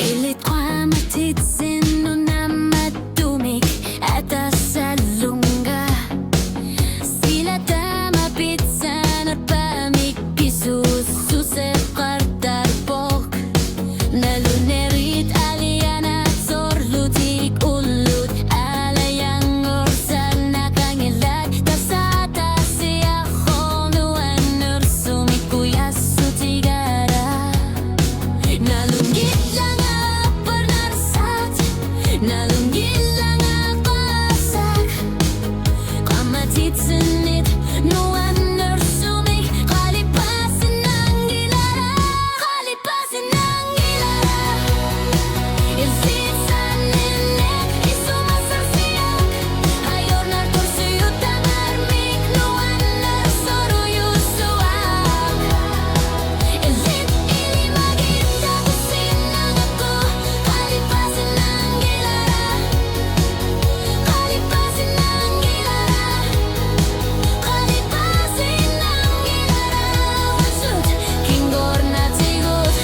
Et les trois matits non amatumik at asalunga sila tama pitsan at pamik isususep kartarbok nalunerit aliana sorlutik ulut alayang orsan nakangilat tasata siya koluan nursumik kuyasu tigara nalungit lang narsat nalungit lang pasak kamatitsinit nuan nursumik kalipasin ng gilara kalipasin ng gilara ilsisan ninek isumasar siyak hayor nartursuyut tamarmik nuan narsoruyusuak ilit ilimagita kusinang ako kalipasin ng gilara kalipasin ng gilara kalipasin ng gilara usut kinggor na tigot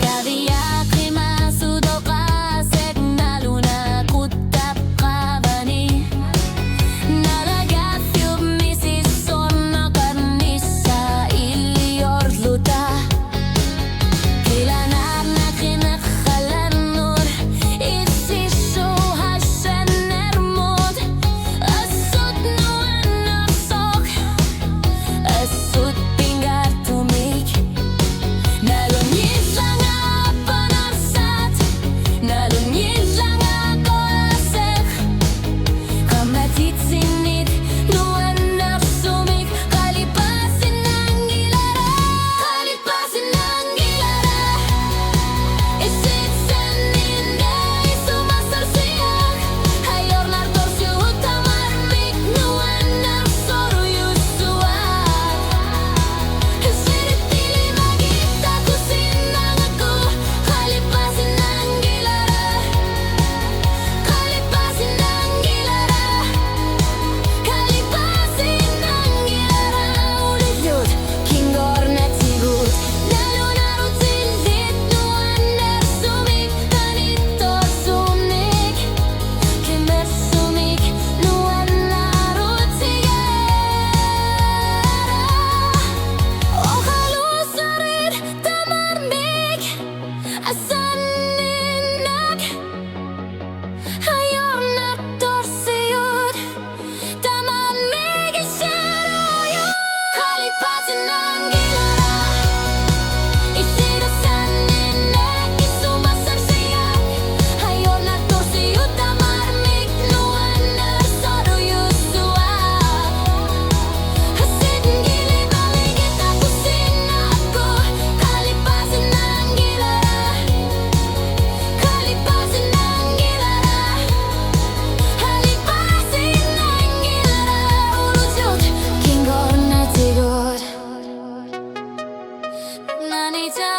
kaviyak imasudo kasek naluna kutap kabani nalagatyub misison na karnisa ilior luta kilanar na kinakalan nur isiso hasan nermod asut nuan nasok asut pingar tumik nalungit lang panarsat nalungit lang ako asek kamatitsinit nuan narsumik kalipasin ng gilara kalipasin ng gilara isitsan ninda isumasar siyak hayor nartorsyut tamarmik nuan narsoruyusuak isirit ilimagita kusinang ako kalipasin ng gilara kalipasin ng gilara kalipasin ng gilara ulit kinggor na tigut nalunarot silit nuan narsumik kanitorsumik kimersumik nuan narot sigara okalusarit tamarmik asaninak hayor nartorsiyut tamarmik isaruyut kalipasin ng gilara isirasan ninek isumasar siyak hayor nartorsiyut tamarmik nuan narsoruyusuak hasid gilibaligit ako sinako kalipasin ng gilara kalipasin ng gilara halipasin ng gilara ulusot kinggor na tigot nanita